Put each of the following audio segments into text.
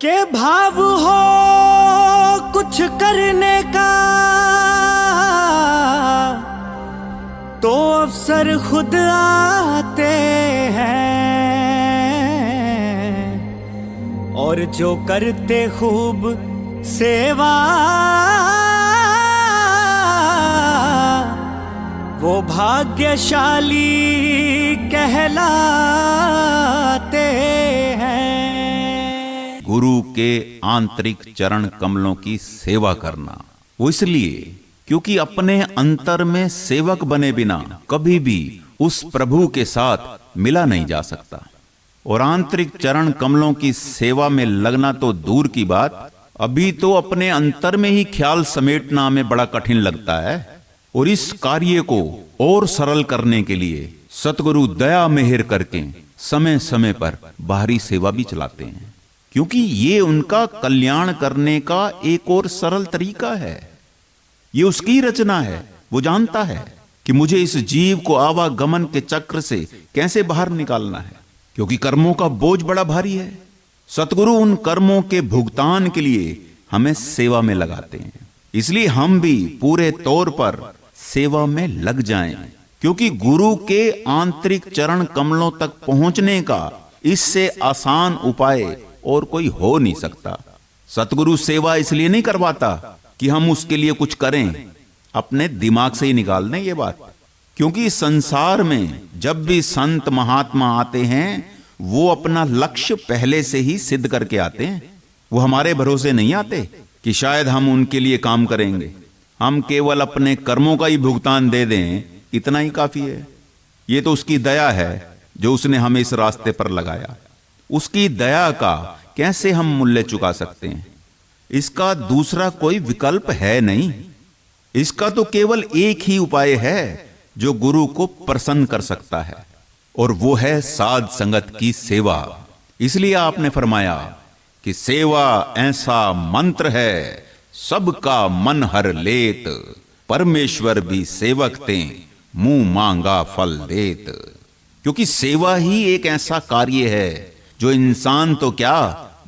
के भाव हो कुछ करने का तो अवसर खुद आते हैं, और जो करते खूब सेवा वो भाग्यशाली कहलाते हैं। गुरु के आंतरिक चरण कमलों की सेवा करना, वो इसलिए क्योंकि अपने अंतर में सेवक बने बिना कभी भी उस प्रभु के साथ मिला नहीं जा सकता। और आंतरिक चरण कमलों की सेवा में लगना तो दूर की बात, अभी तो अपने अंतर में ही ख्याल समेटना हमें बड़ा कठिन लगता है। और इस कार्य को और सरल करने के लिए सतगुरु दया मेहर करके समय समय पर बाहरी सेवा भी चलाते हैं, क्योंकि ये उनका कल्याण करने का एक और सरल तरीका है। ये उसकी रचना है। वो जानता है कि मुझे इस जीव को आवागमन के चक्र से कैसे बाहर निकालना है, क्योंकि कर्मों का बोझ बड़ा भारी है। सतगुरु उन कर्मों के भुगतान के लिए हमें सेवा में लगाते हैं। इसलिए हम भी पूरे तौर पर सेवा में लग जाएं, क्योंकि गुरु के आंतरिक चरण कमलों तक पहुंचने का इससे आसान उपाय और कोई हो नहीं सकता। सतगुरु सेवा इसलिए नहीं करवाता कि हम उसके लिए कुछ करें, अपने दिमाग से ही निकाल दें ये बात। क्योंकि संसार में जब भी संत महात्मा आते हैं वो अपना लक्ष्य पहले से ही सिद्ध करके आते हैं। वो हमारे भरोसे नहीं आते कि शायद हम उनके लिए काम करेंगे। हम केवल अपने कर्मों का ही भुगतान दे दें, इतना ही काफी है। ये तो उसकी दया है जो उसने हमें इस रास्ते पर लगाया। उसकी दया का कैसे हम मूल्य चुका सकते हैं? इसका दूसरा कोई विकल्प है नहीं। इसका तो केवल एक ही उपाय है जो गुरु को प्रसन्न कर सकता है, और वो है साध संगत की सेवा। इसलिए आपने फरमाया कि सेवा ऐसा मंत्र है सबका मन हर लेत, परमेश्वर भी सेवक ते मुंह मांगा फल देत। क्योंकि सेवा ही एक ऐसा कार्य है जो इंसान तो क्या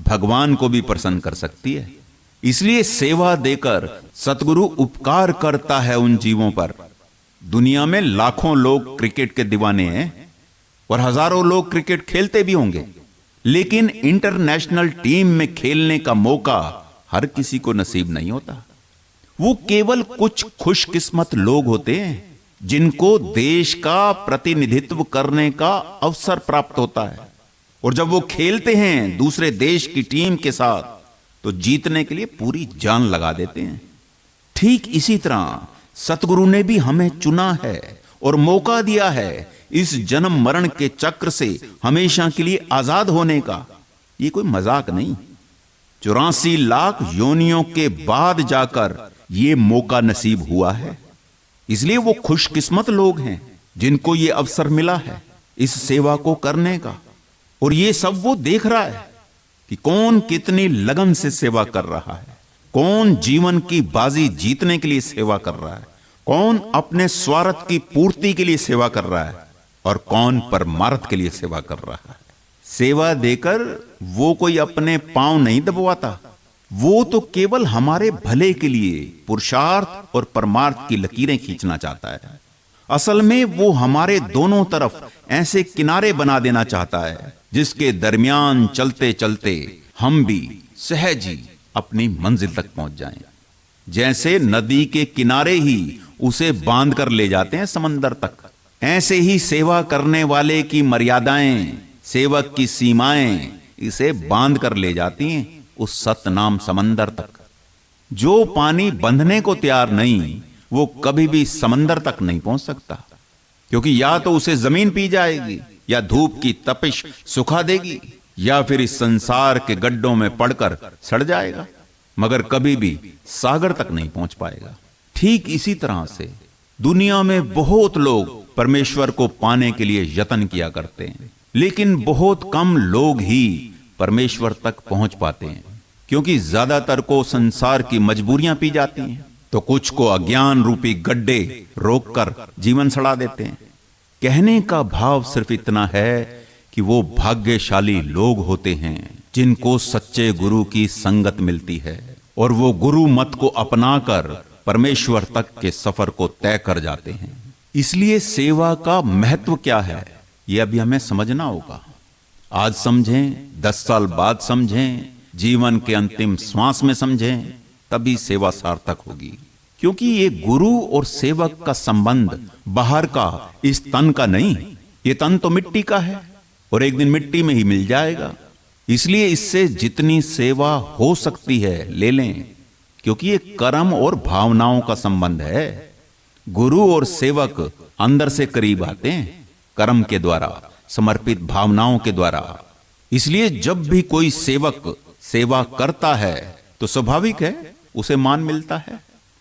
भगवान को भी प्रसन्न कर सकती है। इसलिए सेवा देकर सतगुरु उपकार करता है उन जीवों पर। दुनिया में लाखों लोग क्रिकेट के दीवाने हैं और हजारों लोग क्रिकेट खेलते भी होंगे, लेकिन इंटरनेशनल टीम में खेलने का मौका हर किसी को नसीब नहीं होता। वो केवल कुछ खुशकिस्मत लोग होते हैं जिनको देश का प्रतिनिधित्व करने का अवसर प्राप्त होता है। और जब वो खेलते हैं दूसरे देश की टीम के साथ तो जीतने के लिए पूरी जान लगा देते हैं। ठीक इसी तरह सतगुरु ने भी हमें चुना है और मौका दिया है इस जन्म मरण के चक्र से हमेशा के लिए आजाद होने का। ये कोई मजाक नहीं। 84 लाख योनियों के बाद जाकर ये मौका नसीब हुआ है। इसलिए वो खुशकिस्मत लोग हैं जिनको ये अवसर मिला है इस सेवा को करने का। और ये सब वो देख रहा है कि कौन कितनी लगन से सेवा कर रहा है, कौन जीवन की बाजी जीतने के लिए सेवा कर रहा है, कौन अपने स्वार्थ की पूर्ति के लिए सेवा कर रहा है और कौन परमार्थ के लिए सेवा कर रहा है। सेवा देकर वो कोई अपने पांव नहीं दबवाता, वो तो केवल हमारे भले के लिए पुरुषार्थ और परमार्थ की लकीरें खींचना चाहता है। असल में वो हमारे दोनों तरफ ऐसे किनारे बना देना चाहता है जिसके दरमियान चलते चलते हम भी सहज ही अपनी मंजिल तक पहुंच जाएं। जैसे नदी के किनारे ही उसे बांध कर ले जाते हैं समंदर तक, ऐसे ही सेवा करने वाले की मर्यादाएं, सेवक की सीमाएं इसे बांध कर ले जाती हैं उस सतनाम समंदर तक। जो पानी बंधने को तैयार नहीं वो कभी भी समंदर तक नहीं पहुंच सकता, क्योंकि या तो उसे जमीन पी जाएगी, या धूप की तपिश सुखा देगी, या फिर इस संसार के गड्ढों में पड़कर सड़ जाएगा, मगर कभी भी सागर तक नहीं पहुंच पाएगा। ठीक इसी तरह से दुनिया में बहुत लोग परमेश्वर को पाने के लिए यत्न किया करते हैं, लेकिन बहुत कम लोग ही परमेश्वर तक पहुंच पाते हैं, क्योंकि ज्यादातर को संसार की मजबूरियां पी जाती हैं, तो कुछ को अज्ञान रूपी गड्ढे रोककर जीवन सड़ा देते हैं। कहने का भाव सिर्फ इतना है कि वो भाग्यशाली लोग होते हैं जिनको सच्चे गुरु की संगत मिलती है और वो गुरु मत को अपनाकर परमेश्वर तक के सफर को तय कर जाते हैं। इसलिए सेवा का महत्व क्या है, ये अभी हमें समझना होगा। आज समझें, 10 साल बाद समझें, जीवन के अंतिम श्वास में समझें, तभी सेवा सार्थक होगी। क्योंकि ये गुरु और सेवक का संबंध बाहर का, इस तन का नहीं। ये तन तो मिट्टी का है और एक दिन मिट्टी में ही मिल जाएगा। इसलिए इससे जितनी सेवा हो सकती है ले लें, क्योंकि ये कर्म और भावनाओं का संबंध है। गुरु और सेवक अंदर से करीब आते हैं कर्म के द्वारा, समर्पित भावनाओं के द्वारा। इसलिए जब भी कोई सेवक सेवा करता है तो स्वाभाविक है उसे मान मिलता है।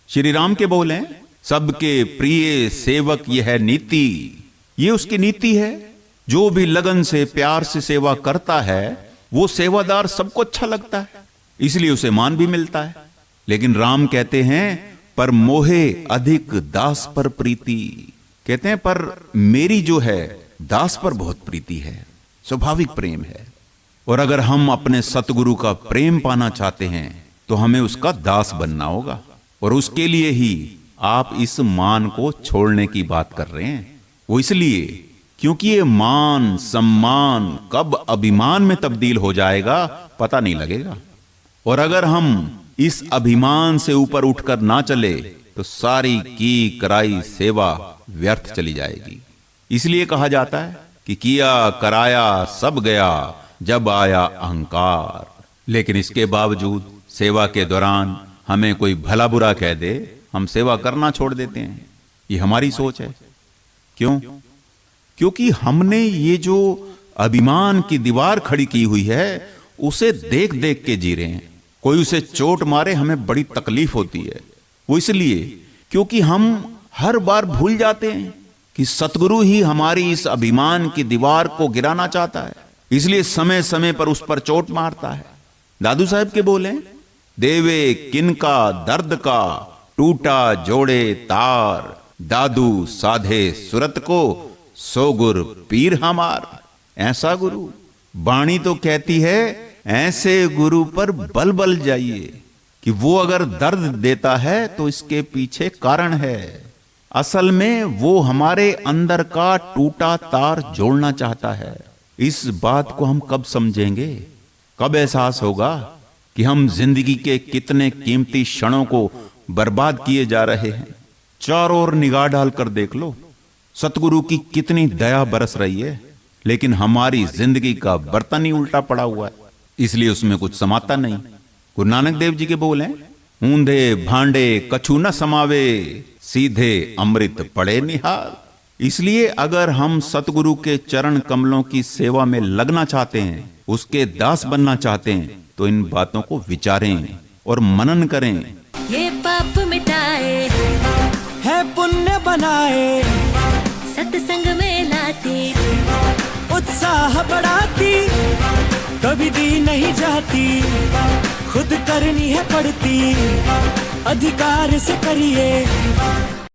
श्री राम के बोले, सबके प्रिय सेवक यह है नीति। ये उसकी नीति है। जो भी लगन से प्यार से सेवा करता है वो सेवादार सबको अच्छा लगता है, इसलिए उसे मान भी मिलता है। लेकिन राम कहते हैं, पर मोहे अधिक दास पर प्रीति। कहते हैं पर मेरी जो है दास पर बहुत प्रीति है, स्वाभाविक प्रेम है। और अगर हम अपने सतगुरु का प्रेम पाना चाहते हैं तो हमें उसका दास बनना होगा। और उसके लिए ही आप इस मान को छोड़ने की बात कर रहे हैं। वो इसलिए क्योंकि ये मान सम्मान कब अभिमान में तब्दील हो जाएगा पता नहीं लगेगा। और अगर हम इस अभिमान से ऊपर उठकर ना चले तो सारी की कराई सेवा व्यर्थ चली जाएगी। इसलिए कहा जाता है कि किया कराया सब गया जब आया अहंकार। लेकिन इसके बावजूद सेवा के दौरान हमें कोई भला बुरा कह दे, हम सेवा करना छोड़ देते हैं। ये हमारी सोच है। क्यों? क्योंकि हमने ये जो अभिमान की दीवार खड़ी की हुई है उसे देख देख के जी रहे हैं। कोई उसे चोट मारे हमें बड़ी तकलीफ होती है। वो इसलिए क्योंकि हम हर बार भूल जाते हैं कि सतगुरु ही हमारी इस अभिमान की दीवार को गिराना चाहता है, इसलिए समय समय पर उस पर चोट मारता है। दादू साहब के बोले, देवे किनका दर्द का टूटा जोड़े तार, दादू साधे सुरत को सो गुर पीर हमार। ऐसा गुरु, बाणी तो कहती है ऐसे गुरु पर बल बल जाइए कि वो अगर दर्द देता है तो इसके पीछे कारण है। असल में वो हमारे अंदर का टूटा तार जोड़ना चाहता है। इस बात को हम कब समझेंगे, कब एहसास होगा कि हम जिंदगी के कितने कीमती क्षणों को बर्बाद किए जा रहे हैं। चारों ओर निगाह डालकर देख लो, सतगुरु की कितनी दया बरस रही है, लेकिन हमारी जिंदगी का बर्तन ही उल्टा पड़ा हुआ है, इसलिए उसमें कुछ समाता नहीं। गुरु नानक देव जी के बोले, ऊंधे भांडे कछु न समावे, सीधे अमृत पड़े निहाल। इसलिए अगर हम सतगुरु के चरण कमलों की सेवा में लगना चाहते हैं, उसके दास बनना चाहते हैं, तो इन बातों को विचारें और मनन करें। ये पाप मिटाए है पुण्य बनाए, सत्संग में लाती उत्साह बढ़ाती, कभी दी नहीं जाती, खुद करनी है पड़ती, अधिकार से करिए